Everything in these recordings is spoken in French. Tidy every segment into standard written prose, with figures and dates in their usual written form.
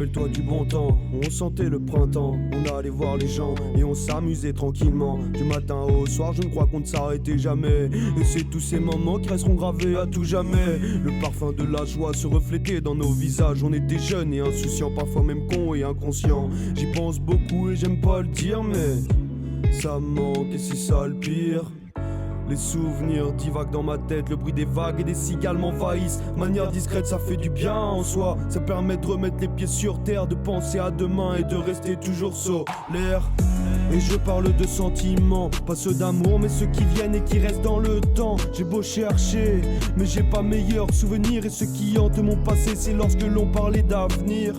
Rappelle-toi du bon temps, on sentait le printemps. On allait voir les gens et on s'amusait tranquillement. Du matin au soir, je ne crois qu'on ne s'arrêtait jamais. Et c'est tous ces moments qui resteront gravés à tout jamais. Le parfum de la joie se reflétait dans nos visages. On était jeunes et insouciants, parfois même cons et inconscients. J'y pense beaucoup et j'aime pas le dire, mais ça me manque et c'est ça le pire. Les souvenirs divaguent dans ma tête, le bruit des vagues et des cigales m'envahissent. Manière discrète, ça fait du bien en soi. Ça permet de remettre les pieds sur terre, de penser à demain et de rester toujours solaire. Et je parle de sentiments, pas ceux d'amour mais ceux qui viennent et qui restent dans le temps. J'ai beau chercher, mais j'ai pas meilleur souvenir. Et ceux qui hantent mon passé, c'est lorsque l'on parlait d'avenir.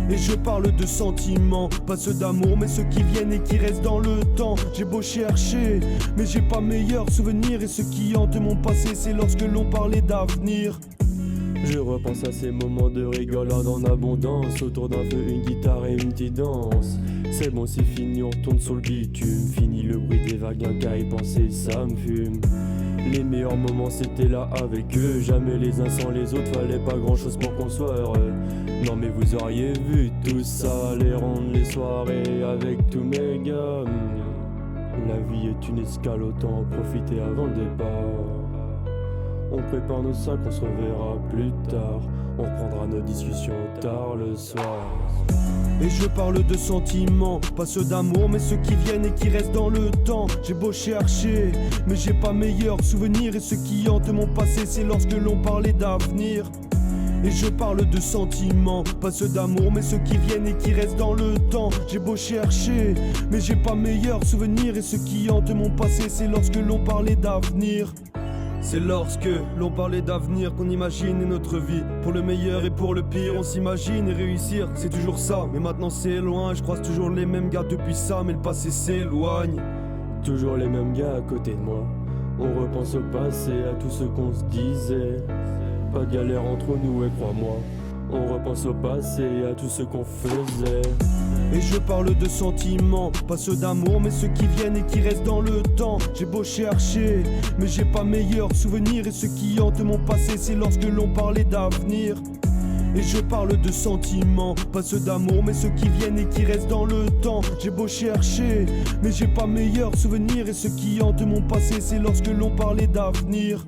Et je parle de sentiments, pas ceux d'amour mais ceux qui viennent et qui restent dans le temps. J'ai beau chercher, mais j'ai pas meilleur souvenir. Et ceux qui hantent mon passé, c'est lorsque l'on parlait d'avenir. Je repense à ces moments de rigolade en abondance. Autour d'un feu, une guitare et une petite danse. C'est bon, c'est fini, on retourne sur le bitume. Fini le bruit des vagues, un qu'à y penser, ça me fume. Les meilleurs moments c'était là avec eux. Jamais les uns sans les autres, fallait pas grand chose pour qu'on soit heureux. Non mais vous auriez vu tout ça, les rendre les soirées avec tous mes gars. La vie est une escale, autant en profiter avant le départ. On prépare nos sacs, on se reverra plus tard. On reprendra nos discussions tard le soir. Et je parle de sentiments, pas ceux d'amour mais ceux qui viennent et qui restent dans le temps. J'ai beau chercher, mais j'ai pas meilleur souvenir. Et ceux qui hantent mon passé, c'est lorsque l'on parlait d'avenir. Et je parle de sentiments, pas ceux d'amour mais ceux qui viennent et qui restent dans le temps. J'ai beau chercher, mais j'ai pas meilleur souvenir. Et ceux qui hantent mon passé, c'est lorsque l'on parlait d'avenir. C'est lorsque l'on parlait d'avenir qu'on imagine notre vie. Pour le meilleur et pour le pire, on s'imagine et réussir, c'est toujours ça. Mais maintenant c'est loin, je croise toujours les mêmes gars depuis ça. Mais le passé s'éloigne. Toujours les mêmes gars à côté de moi. On repense au passé, à tout ce qu'on se disait. Pas de galère entre nous et crois-moi. On repense au passé, à tout ce qu'on faisait. Et je parle de sentiments, pas ceux d'amour mais ceux qui viennent et qui restent dans le temps. J'ai beau chercher, mais j'ai pas meilleur souvenir. Et ceux qui hantent mon passé, c'est lorsque l'on parlait d'avenir. Et je parle de sentiments, pas ceux d'amour mais ceux qui viennent et qui restent dans le temps. J'ai beau chercher, mais j'ai pas meilleur souvenir. Et ceux qui hantent mon passé, c'est lorsque l'on parlait d'avenir.